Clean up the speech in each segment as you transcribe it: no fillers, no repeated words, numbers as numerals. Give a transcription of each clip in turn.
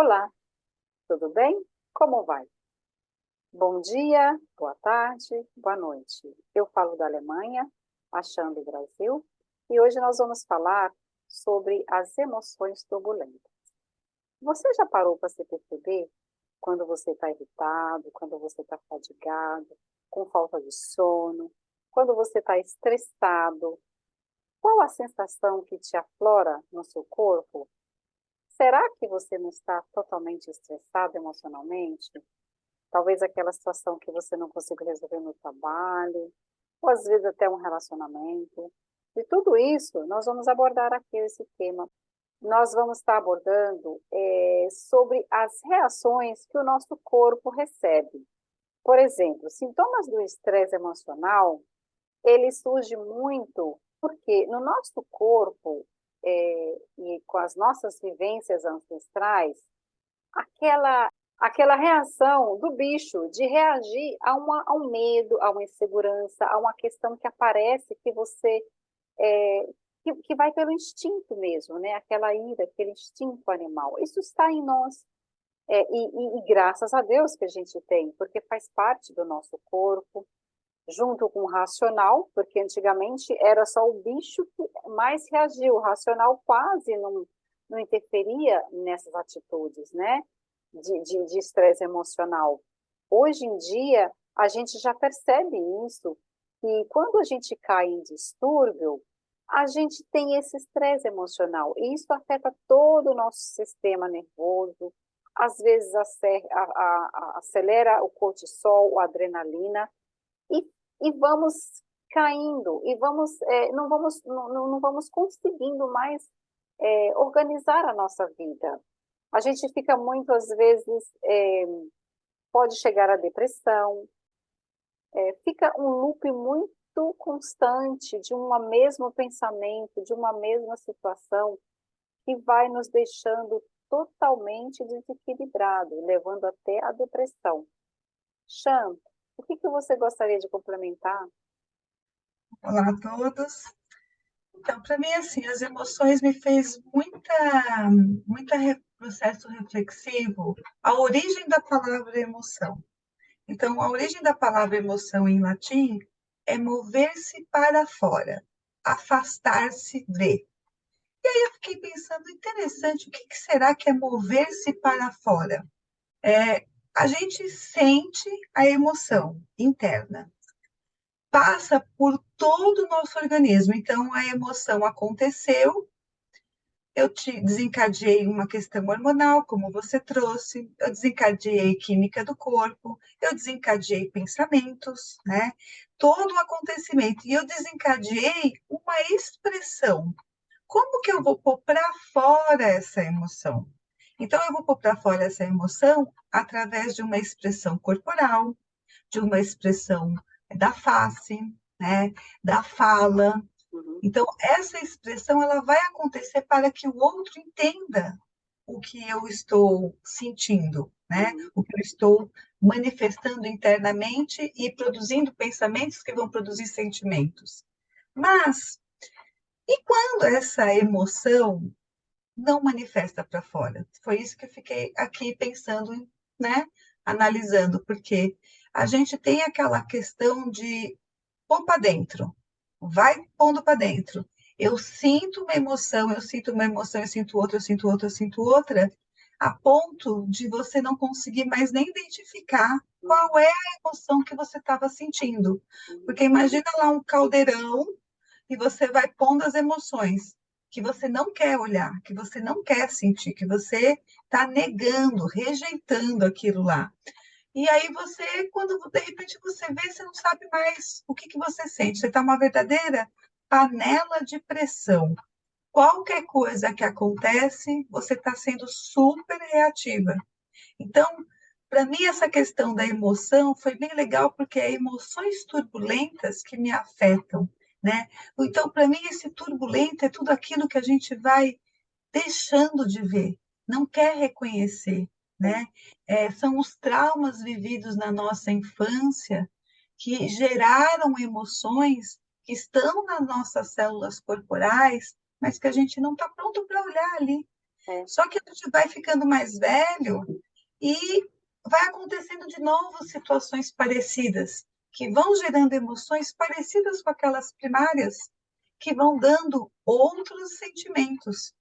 Olá, tudo bem? Como vai? Bom dia, boa tarde, boa noite. Eu falo da Alemanha, achando o Brasil, e hoje nós vamos falar sobre as emoções turbulentas. Você já parou para se perceber quando você está irritado, quando você está fadigado, com falta de sono, quando você está estressado? Qual a sensação que te aflora no seu corpo? Será que você não está totalmente estressado emocionalmente? Talvez aquela situação que você não conseguiu resolver no trabalho, ou às vezes até um relacionamento. De tudo isso, nós vamos abordar aqui esse tema. Nós vamos estar abordando sobre as reações que o nosso corpo recebe. Por exemplo, sintomas do estresse emocional, ele surge muito porque no nosso corpo, e com as nossas vivências ancestrais, aquela reação do bicho de reagir a um medo, a uma insegurança, a uma questão que aparece que você é, que vai pelo instinto mesmo, né? Aquela ira, aquele instinto animal. Isso está em nós. E graças a Deus que a gente tem, porque faz parte do nosso corpo, junto com o racional, porque antigamente era só o bicho que mais reagiu, o racional quase não interferia nessas atitudes, né? De estresse emocional. Hoje em dia, a gente já percebe isso, que quando a gente cai em distúrbio, a gente tem esse estresse emocional, e isso afeta todo o nosso sistema nervoso, às vezes acelera o cortisol, a adrenalina, e, e vamos caindo, e não vamos conseguindo mais organizar a nossa vida. A gente fica muitas vezes, pode chegar à depressão, fica um loop muito constante de um mesmo pensamento, de uma mesma situação, que vai nos deixando totalmente desequilibrado, levando até a depressão. Chan, o que você gostaria de complementar? Olá a todos. Então, para mim, assim, as emoções me fez processo reflexivo, a origem da palavra emoção. Então, a origem da palavra emoção em latim é mover-se para fora, afastar-se de. E aí eu fiquei pensando, interessante, o que será que é mover-se para fora? A gente sente a emoção interna, passa por todo o nosso organismo. Então, a emoção aconteceu, eu te desencadeei uma questão hormonal, como você trouxe, eu desencadeei química do corpo, eu desencadeei pensamentos, né? Todo o acontecimento. E eu desencadeei uma expressão. Como que eu vou pôr para fora essa emoção? Então, eu vou pôr para fora essa emoção através de uma expressão corporal, de uma expressão da face, né, da fala. Uhum. Então, essa expressão ela vai acontecer para que o outro entenda o que eu estou sentindo, né? Uhum. O que eu estou manifestando internamente e produzindo pensamentos que vão produzir sentimentos. Mas, e quando essa emoção não manifesta para fora? Foi isso que eu fiquei aqui pensando, né? Analisando, porque a gente tem aquela questão de pôr para dentro, vai pondo para dentro. Eu sinto uma emoção, eu sinto uma emoção, eu sinto outra, eu sinto outra, eu sinto outra, a ponto de você não conseguir mais nem identificar Uhum. qual é a emoção que você estava sentindo. Uhum. Porque imagina lá um caldeirão e você vai pondo as emoções que você não quer olhar, que você não quer sentir, que você está negando, rejeitando aquilo lá. E aí você, quando de repente você vê, você não sabe mais o que você sente. Você está uma verdadeira panela de pressão. Qualquer coisa que acontece, você está sendo super reativa. Então, para mim, essa questão da emoção foi bem legal, porque é emoções turbulentas que me afetam, né? Então, para mim, esse turbulento é tudo aquilo que a gente vai deixando de ver, não quer reconhecer, Sim. né? São os traumas vividos na nossa infância que geraram emoções que estão nas nossas células corporais, mas que a gente não está pronto para olhar ali. É. Só que a gente vai ficando mais velho e vai acontecendo de novo situações parecidas, que vão gerando emoções parecidas com aquelas primárias, que vão dando outros sentimentos.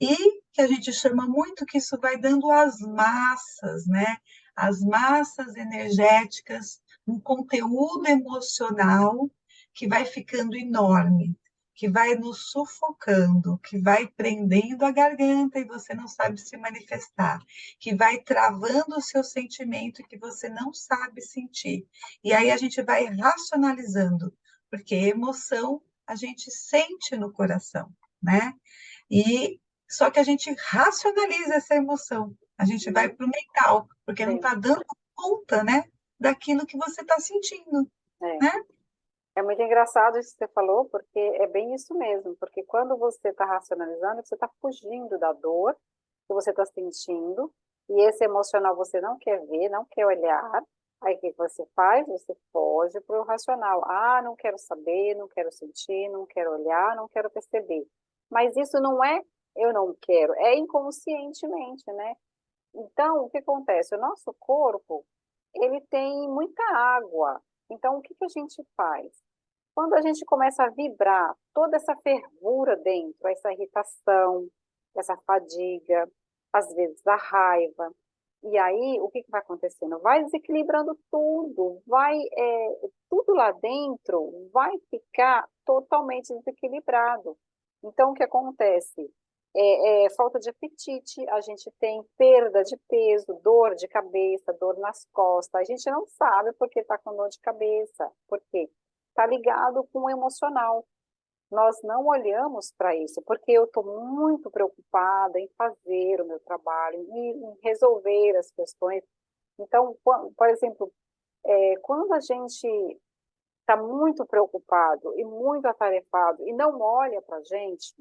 E que a gente chama muito que isso vai dando as massas, né? As massas energéticas, um conteúdo emocional que vai ficando enorme, que vai nos sufocando, que vai prendendo a garganta e você não sabe se manifestar, que vai travando o seu sentimento e que você não sabe sentir. E aí a gente vai racionalizando, porque emoção a gente sente no coração, né? E só que a gente racionaliza essa emoção, a gente vai para o mental, porque não Sim, está dando conta, né, daquilo que você está sentindo, é. né? É muito engraçado isso que você falou, porque é bem isso mesmo. Porque quando você está racionalizando, você está fugindo da dor que você está sentindo, e esse emocional você não quer ver, não quer olhar. Aí o que você faz? Você foge para o racional. Ah, não quero saber, não quero sentir, não quero olhar, não quero perceber. Mas isso não é eu não quero, é inconscientemente, né? Então, o que acontece? O nosso corpo, ele tem muita água. Então, o que que a gente faz? Quando a gente começa a vibrar toda essa fervura dentro, essa irritação, essa fadiga, às vezes a raiva, e aí o que que vai acontecendo? Vai desequilibrando tudo, tudo lá dentro vai ficar totalmente desequilibrado. Então, o que acontece? Falta de apetite, a gente tem perda de peso, dor de cabeça, dor nas costas. A gente não sabe por que está com dor de cabeça. Por quê? Está ligado com o emocional. Nós não olhamos para isso, porque eu estou muito preocupada em fazer o meu trabalho, em resolver as questões. Então, por exemplo, quando a gente está muito preocupado e muito atarefado e não olha para a gente,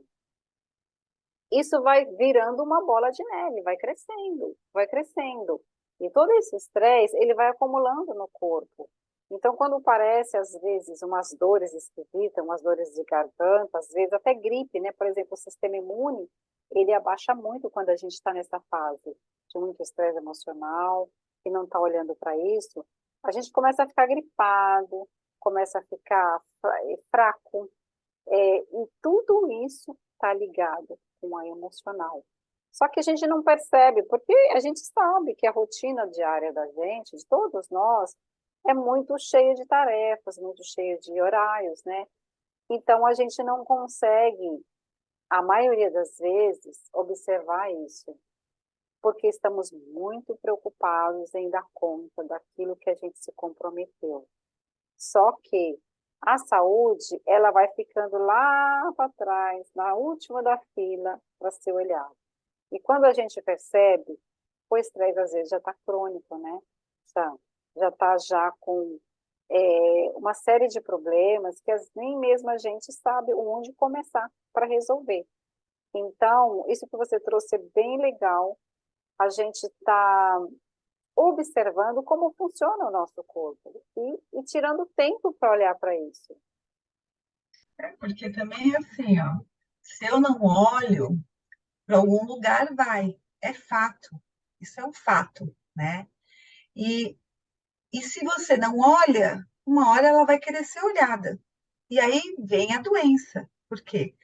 isso vai virando uma bola de neve, vai crescendo, vai crescendo. E todo esse estresse, ele vai acumulando no corpo. Então, quando parece, às vezes, umas dores esquisitas, umas dores de garganta, às vezes até gripe, né? Por exemplo, o sistema imune, ele abaixa muito quando a gente está nessa fase de muito estresse emocional e não está olhando para isso. A gente começa a ficar gripado, começa a ficar fraco, e tudo isso está ligado com a emocional. Só que a gente não percebe, porque a gente sabe que a rotina diária da gente, de todos nós, é muito cheia de tarefas, muito cheia de horários, né? Então a gente não consegue, a maioria das vezes, observar isso, porque estamos muito preocupados em dar conta daquilo que a gente se comprometeu. Só que a saúde, ela vai ficando lá para trás, na última da fila, para ser olhada. E quando a gente percebe, o estresse às vezes já está crônico, né? Já está já com uma série de problemas que nem mesmo a gente sabe onde começar para resolver. Então, isso que você trouxe é bem legal. A gente está observando como funciona o nosso corpo e tirando tempo para olhar para isso. Porque também é assim, ó, se eu não olho, para algum lugar vai, é fato, isso é um fato, né? E, e se você não olha, uma hora ela vai querer ser olhada. E aí vem a doença. Por quê?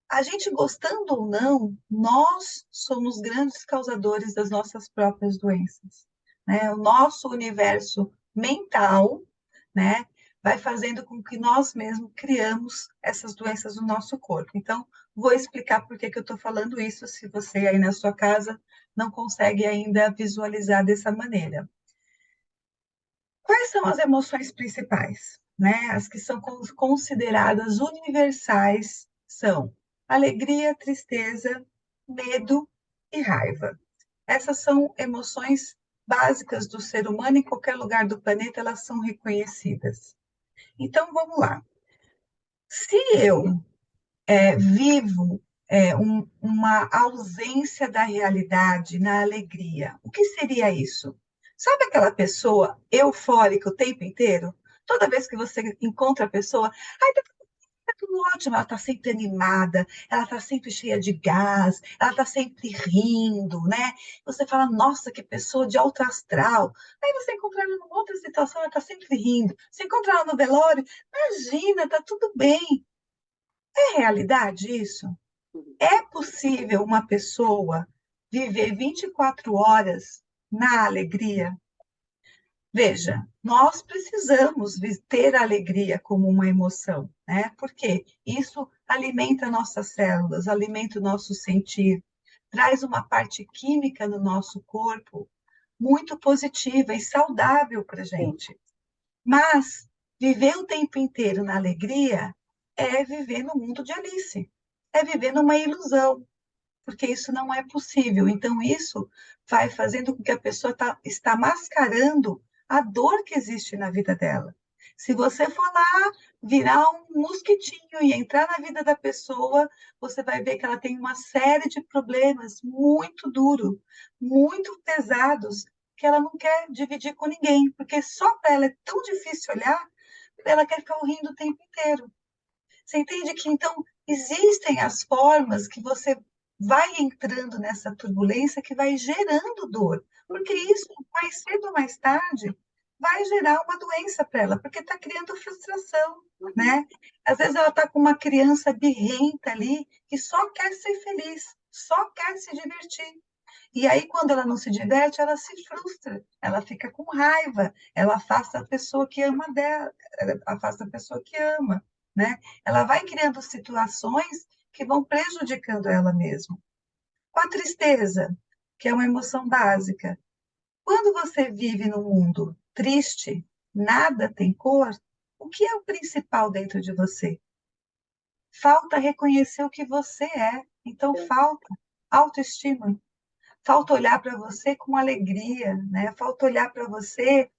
A gente gostando ou não, nós somos grandes causadores das nossas próprias doenças, né? O nosso universo mental, né, vai fazendo com que nós mesmos criamos essas doenças no nosso corpo. Então, vou explicar por que que eu estou falando isso, se você aí na sua casa não consegue ainda visualizar dessa maneira. Quais são as emoções principais? Né? As que são consideradas universais são alegria, tristeza, medo e raiva. Essas são emoções básicas do ser humano, em qualquer lugar do planeta elas são reconhecidas. Então vamos lá. Se eu vivo uma ausência da realidade na alegria. O que seria isso? Sabe aquela pessoa eufórica o tempo inteiro? Toda vez que você encontra a pessoa, ai, tá é tudo ótimo, ela está sempre animada, ela está sempre cheia de gás, ela está sempre rindo, né? Você fala, nossa, que pessoa de alto astral. Aí você encontra ela numa outra situação, ela está sempre rindo. Você encontra ela no velório, imagina, está tudo bem. É realidade isso? uhum. É possível uma pessoa viver 24 horas na alegria? Veja, nós precisamos ter a alegria como uma emoção, né? Porque isso alimenta nossas células, alimenta o nosso sentir, traz uma parte química no nosso corpo muito positiva e saudável para a Sim, gente. Mas viver o tempo inteiro na alegria é viver no mundo de Alice, é viver numa ilusão, porque isso não é possível. Então, isso vai fazendo com que a pessoa está mascarando a dor que existe na vida dela. Se você for lá virar um mosquitinho e entrar na vida da pessoa, você vai ver que ela tem uma série de problemas muito duros, muito pesados, que ela não quer dividir com ninguém, porque só para ela é tão difícil olhar, ela quer ficar rindo o tempo inteiro. Você entende que, então, existem as formas que você vai entrando nessa turbulência que vai gerando dor, porque uhum, isso, mais cedo ou mais tarde, vai gerar uma doença para ela, porque está criando frustração, uhum. né? Às vezes ela está com uma criança birrenta ali, que só quer ser feliz, só quer se divertir. E aí, quando ela não se diverte, ela se frustra, ela fica com raiva, ela afasta a pessoa que ama dela, afasta a pessoa que ama, né? Ela vai criando situações que vão prejudicando ela mesma. Com a tristeza, que é uma emoção básica. Quando você vive num mundo triste, nada tem cor, o que é o principal dentro de você? Falta reconhecer o que você é. Então, Sim. falta autoestima. Falta olhar para você com alegria, né? Falta olhar para você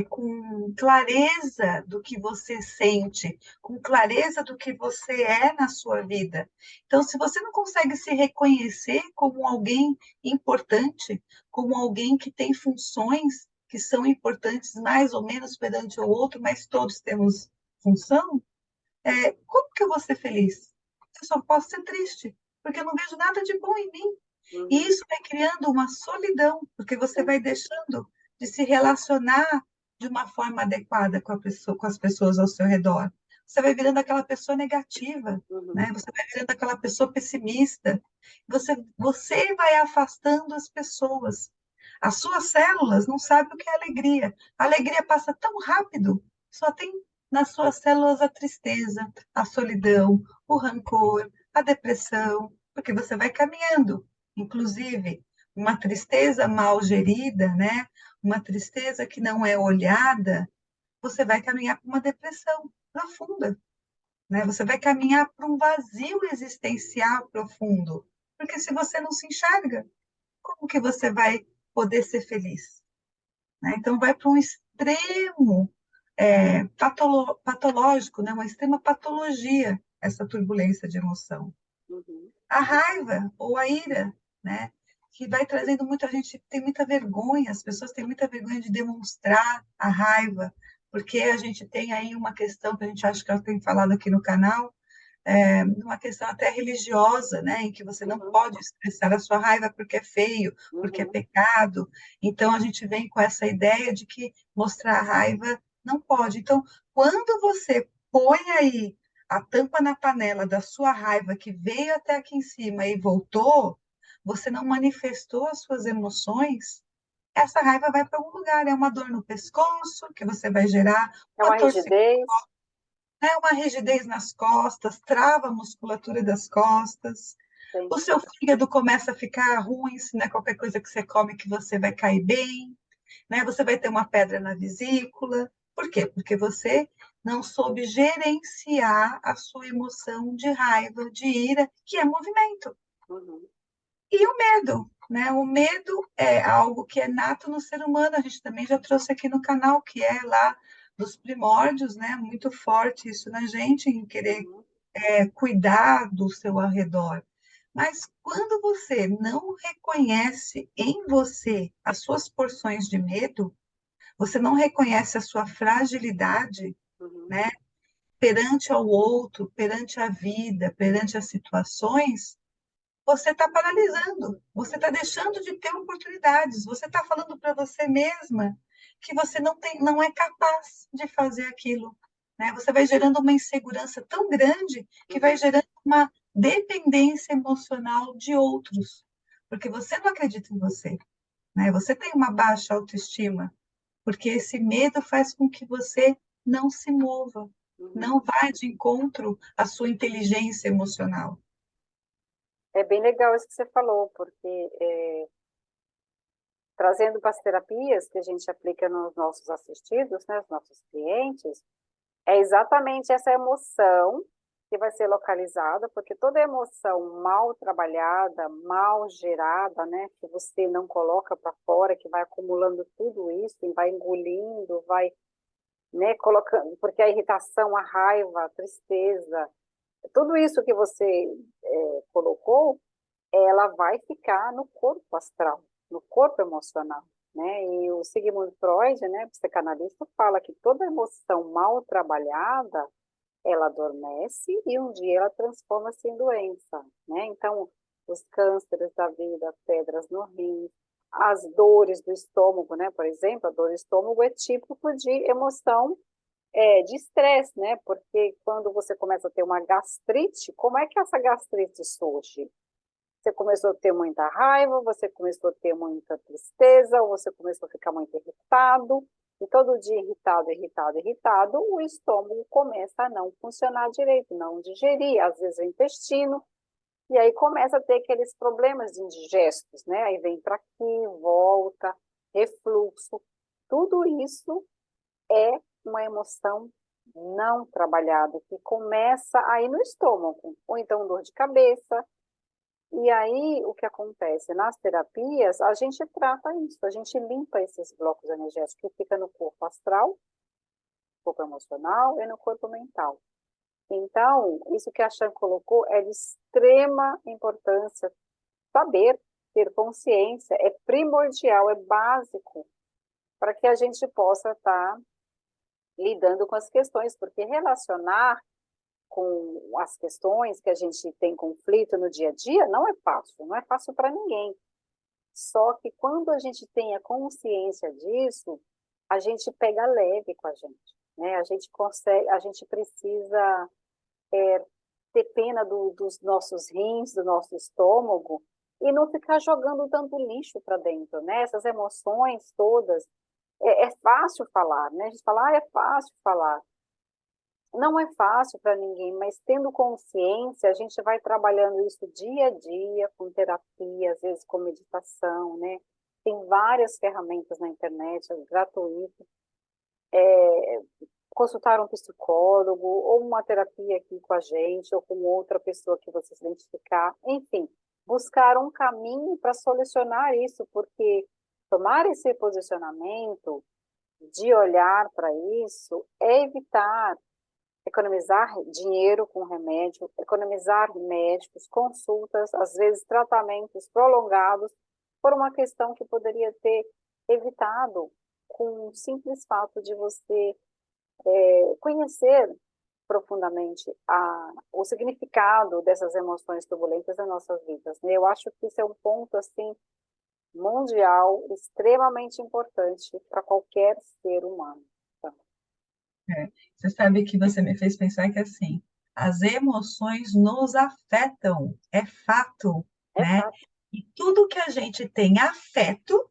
com clareza do que você sente, com clareza do que você é na sua vida. Então, se você não consegue se reconhecer como alguém importante, como alguém que tem funções que são importantes mais ou menos perante o outro, mas todos temos função, como que eu vou ser feliz? Eu só posso ser triste, porque eu não vejo nada de bom em mim. E Uhum, isso vai criando uma solidão, porque você sim, vai deixando de se relacionar de uma forma adequada com a pessoa, com as pessoas ao seu redor. Você vai virando aquela pessoa negativa, uhum, né? Você vai virando aquela pessoa pessimista. Você vai afastando as pessoas. As suas células não sabem o que é alegria. A alegria passa tão rápido, só tem nas suas células a tristeza, a solidão, o rancor, a depressão, porque você vai caminhando. Inclusive, uma tristeza mal gerida, né? Uma tristeza que não é olhada, você vai caminhar para uma depressão profunda, né? Você vai caminhar para um vazio existencial profundo, porque se você não se enxerga, como que você vai poder ser feliz? Né? Então, vai para um extremo patológico, né? Uma extrema patologia, essa turbulência de emoção. uhum, A raiva ou a ira, né? Que vai trazendo muita gente, tem muita vergonha, as pessoas têm muita vergonha de demonstrar a raiva, porque a gente tem aí uma questão que a gente acha que eu tenho falado aqui no canal, uma questão até religiosa, né, em que você não uhum, pode expressar a sua raiva porque é feio, porque é uhum, pecado. Então a gente vem com essa ideia de que mostrar a raiva não pode. Então, quando você põe aí a tampa na panela da sua raiva que veio até aqui em cima e voltou, você não manifestou as suas emoções, essa raiva vai para algum lugar, é uma dor no pescoço que você vai gerar, é uma uma torcicolo, rigidez. uma rigidez nas costas, trava a musculatura das costas, o Entendi. seu fígado começa a ficar ruim, se não é qualquer coisa que você come que você vai cair bem, né? Você vai ter uma pedra na vesícula. Por quê? Porque você não soube gerenciar a sua emoção de raiva, de ira, que é movimento. Uhum, E o medo, né? O medo é algo que é nato no ser humano, a gente também já trouxe aqui no canal, que é lá dos primórdios, né? Muito forte isso na gente, em querer uhum, cuidar do seu arredor. Mas quando você não reconhece em você as suas porções de medo, você não reconhece a sua fragilidade, uhum, né? perante ao outro, perante a vida, perante as situações, você está paralisando, você está deixando de ter oportunidades, você está falando para você mesma que você não tem, não é capaz de fazer aquilo, né? Você vai gerando uma insegurança tão grande que vai gerando uma dependência emocional de outros, porque você não acredita em você, né? Você tem uma baixa autoestima, porque esse medo faz com que você não se mova, Uhum. não vá de encontro à sua inteligência emocional. É bem legal isso que você falou, porque trazendo para as terapias que a gente aplica nos nossos assistidos, né, os nossos clientes, é exatamente essa emoção que vai ser localizada, porque toda emoção mal trabalhada, mal gerada, né, que você não coloca para fora, que vai acumulando tudo isso, e vai engolindo, vai, né, colocando, porque a irritação, a raiva, a tristeza, tudo isso que você colocou, ela vai ficar no corpo astral, no corpo emocional, né? E o Sigmund Freud, né, psicanalista, fala que toda emoção mal trabalhada, ela adormece e um dia ela transforma-se em doença, né? Então, os cânceres da vida, pedras no rim, as dores do estômago, né? Por exemplo, a dor do estômago é típico de emoção de estresse, né? Porque quando você começa a ter uma gastrite, como é que essa gastrite surge? Você começou a ter muita raiva, você começou a ter muita tristeza, ou você começou a ficar muito irritado, e todo dia irritado, irritado, irritado, o estômago começa a não funcionar direito, não digerir, às vezes o intestino, e aí começa a ter aqueles problemas indigestos, né? Aí vem para aqui, volta, refluxo. Tudo isso é uma emoção não trabalhada, que começa aí no estômago, ou então dor de cabeça, e aí, o que acontece? Nas terapias, a gente trata isso, a gente limpa esses blocos energéticos que fica no corpo astral, corpo emocional e no corpo mental. Então, isso que a Chan colocou é de extrema importância. Saber, ter consciência, é primordial, é básico para que a gente possa estar lidando com as questões, porque relacionar com as questões que a gente tem conflito no dia a dia não é fácil, não é fácil para ninguém. Só que quando a gente tem a consciência disso, a gente pega leve com a gente, né? A gente consegue, a gente precisa ter pena dos nossos rins, do nosso estômago e não ficar jogando tanto lixo para dentro, né? Essas emoções todas, é fácil falar, né? A gente fala, é fácil falar. Não é fácil para ninguém, mas tendo consciência, a gente vai trabalhando isso dia a dia, com terapia, às vezes com meditação, né? Tem várias ferramentas na internet, gratuitas. Consultar um psicólogo, ou uma terapia aqui com a gente, ou com outra pessoa que você se identificar. Enfim, buscar um caminho para solucionar isso, porque tomar esse posicionamento de olhar para isso é evitar economizar dinheiro com remédio, economizar médicos, consultas, às vezes tratamentos prolongados, por uma questão que poderia ter evitado com o simples fato de você conhecer profundamente o significado dessas emoções turbulentas nas nossas vidas, né? Eu acho que isso é um ponto assim mundial extremamente importante para qualquer ser humano. Tá? É. Você sabe que você me fez pensar que assim, as emoções nos afetam, é fato, É né? fato, E tudo que a gente tem afeto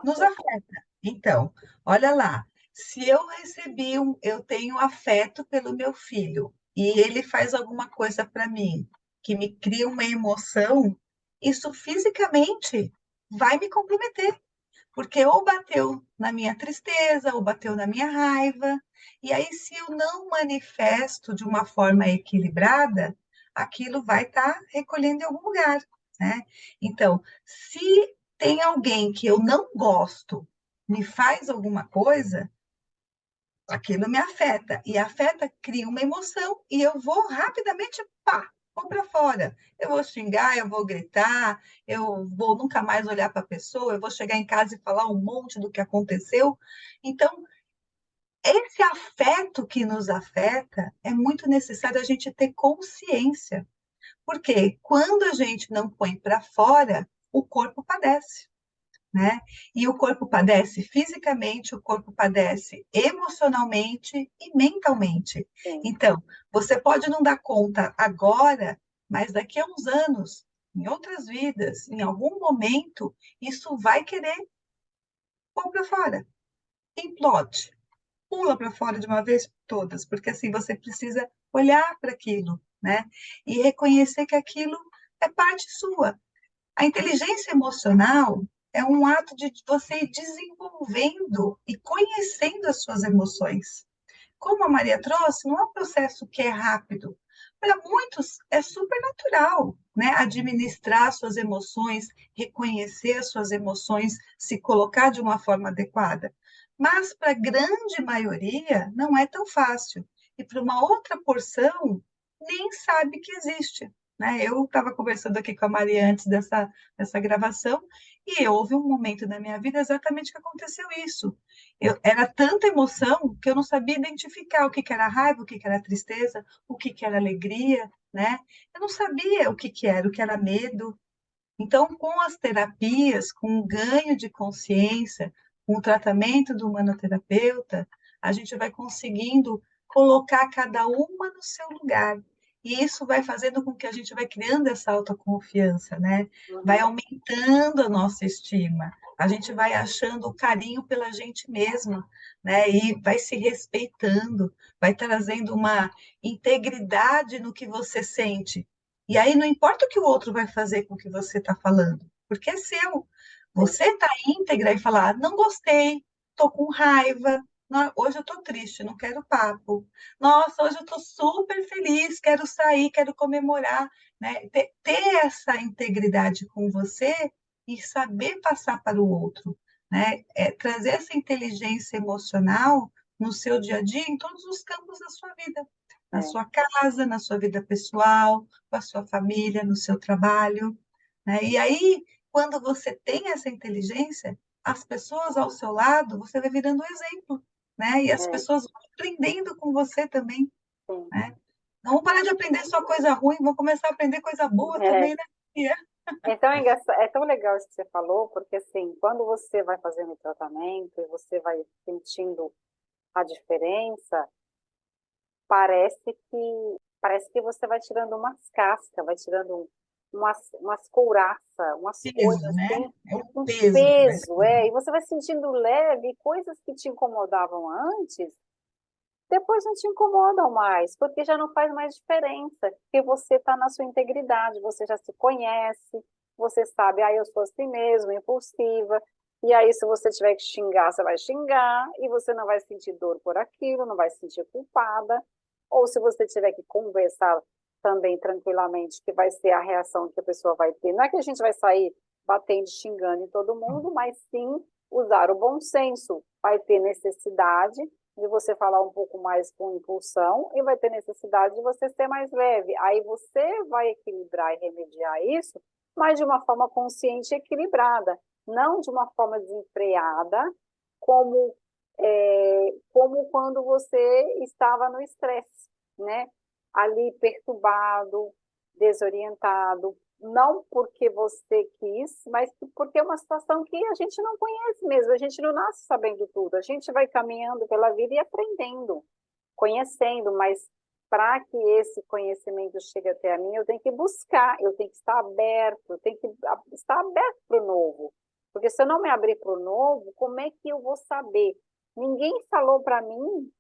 nos afeto. afeta. Então, olha lá, se eu recebi eu tenho afeto pelo meu filho e ele faz alguma coisa para mim que me cria uma emoção, isso fisicamente vai me comprometer. Porque ou bateu na minha tristeza, ou bateu na minha raiva, e aí, se eu não manifesto de uma forma equilibrada, aquilo vai estar recolhendo em algum lugar, né? Então, se tem alguém que eu não gosto, me faz alguma coisa, aquilo me afeta, e afeta, cria uma emoção, e eu vou rapidamente, pá, vou para fora. Eu vou xingar, eu vou gritar, eu vou nunca mais olhar para a pessoa, eu vou chegar em casa e falar um monte do que aconteceu. Então, esse afeto que nos afeta, é muito necessário a gente ter consciência, porque quando a gente não põe para fora, o corpo padece, né? E o corpo padece fisicamente, o corpo padece emocionalmente e mentalmente. Sim, Então, você pode não dar conta agora, mas daqui a uns anos, em outras vidas, em algum momento, isso vai querer pôr para fora. Implode, pula para fora de uma vez por todas, porque assim você precisa olhar para aquilo, né? E reconhecer que aquilo é parte sua. A inteligência emocional é um ato de você ir desenvolvendo e conhecendo as suas emoções. Como a Maria trouxe, não é um processo que é rápido. Para muitos é super natural, né? Administrar suas emoções, reconhecer as suas emoções, se colocar de uma forma adequada. Mas para a grande maioria não é tão fácil. E para uma outra porção, nem sabe que existe. Né? Eu estava conversando aqui com a Maria antes dessa gravação, e houve um momento na minha vida exatamente que aconteceu isso. Era tanta emoção que eu não sabia identificar o que que era raiva, o que que era tristeza, o que que era alegria, né? Eu não sabia o que era medo. Então, com as terapias, com o ganho de consciência, com o tratamento do humanoterapeuta, a gente vai conseguindo colocar cada uma no seu lugar. E isso vai fazendo com que a gente vai criando essa autoconfiança, né? Vai uhum, aumentando a nossa estima. A gente vai achando o carinho pela gente mesma, né? E vai se respeitando, vai trazendo uma integridade no que você sente. E aí não importa o que o outro vai fazer com o que você está falando, porque é seu. sim. Você está íntegra e falar, não gostei, estou com raiva, hoje eu estou triste, não quero papo. Nossa, hoje eu estou super feliz, quero sair, quero comemorar. Né? Ter essa integridade com você e saber passar para o outro. Né? Trazer essa inteligência emocional no seu dia a dia, em todos os campos da sua vida. Na É. sua casa, na sua vida pessoal, com a sua família, no seu trabalho. Né? E aí, quando você tem essa inteligência, as pessoas ao seu lado, você vai virando um exemplo, né? E as É, pessoas vão aprendendo com você também, sim. né? Não vão parar de aprender só coisa ruim, vão começar a aprender coisa boa É. também, né? Tia? Então, é tão legal isso que você falou, porque assim, quando você vai fazendo o tratamento e você vai sentindo a diferença, parece que você vai tirando umas cascas, vai tirando umas couraças, umas coisas Peso, né? assim, É um um peso que vai peso, saindo. e você vai sentindo leve, coisas que te incomodavam antes, depois não te incomodam mais, porque já não faz mais diferença, porque você está na sua integridade, você já se conhece, você sabe, eu sou assim mesmo, impulsiva, e aí se você tiver que xingar, você vai xingar, e você não vai sentir dor por aquilo, não vai se sentir culpada, ou se você tiver que conversar também tranquilamente, que vai ser a reação que a pessoa vai ter. Não é que a gente vai sair batendo, xingando em todo mundo, mas sim usar o bom senso. Vai ter necessidade de você falar um pouco mais com impulsão e vai ter necessidade de você ser mais leve. Aí você vai equilibrar e remediar isso, mas de uma forma consciente e equilibrada, não de uma forma desenfreada, como, como quando você estava no estresse, né? Ali perturbado, desorientado, não porque você quis, mas porque é uma situação que a gente não conhece mesmo, a gente não nasce sabendo tudo, a gente vai caminhando pela vida e aprendendo, conhecendo, mas para que esse conhecimento chegue até a mim, eu tenho que buscar, eu tenho que estar aberto, eu tenho que estar aberto para o novo, porque se eu não me abrir para o novo, como é que eu vou saber? Ninguém falou para mim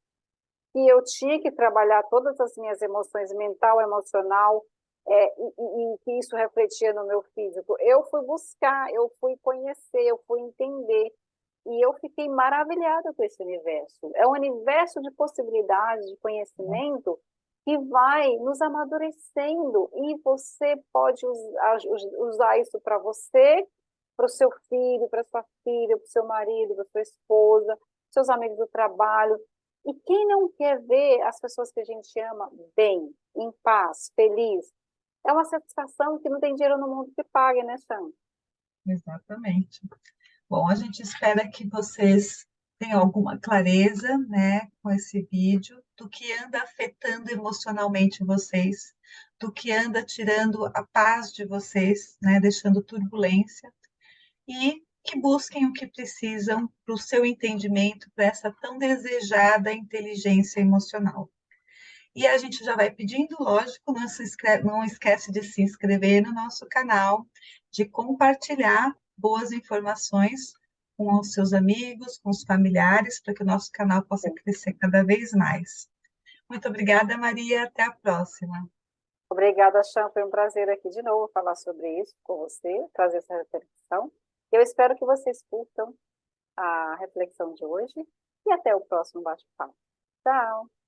que eu tinha que trabalhar todas as minhas emoções, mental, emocional, e que isso refletia no meu físico. Eu fui buscar, eu fui conhecer, eu fui entender, e eu fiquei maravilhada com esse universo. É um universo de possibilidades, de conhecimento, que vai nos amadurecendo, e você pode usar isso para você, para o seu filho, para sua filha, para o seu marido, para sua esposa, seus amigos do trabalho, e quem não quer ver as pessoas que a gente ama bem, em paz, feliz? É uma satisfação que não tem dinheiro no mundo que pague, né, Sam? Exatamente. Bom, a gente espera que vocês tenham alguma clareza, né, com esse vídeo, do que anda afetando emocionalmente vocês, do que anda tirando a paz de vocês, né, deixando turbulência, e que busquem o que precisam para o seu entendimento, para essa tão desejada inteligência emocional. E a gente já vai pedindo, lógico, não esquece de se inscrever no nosso canal, de compartilhar boas informações com os seus amigos, com os familiares, para que o nosso canal possa Sim. crescer cada vez mais. Muito obrigada, Maria. Até a próxima. Obrigada, Chan. Foi um prazer aqui de novo falar sobre isso com você, trazer essa reflexão. Eu espero que vocês curtam a reflexão de hoje e até o próximo bate-papo. Tchau!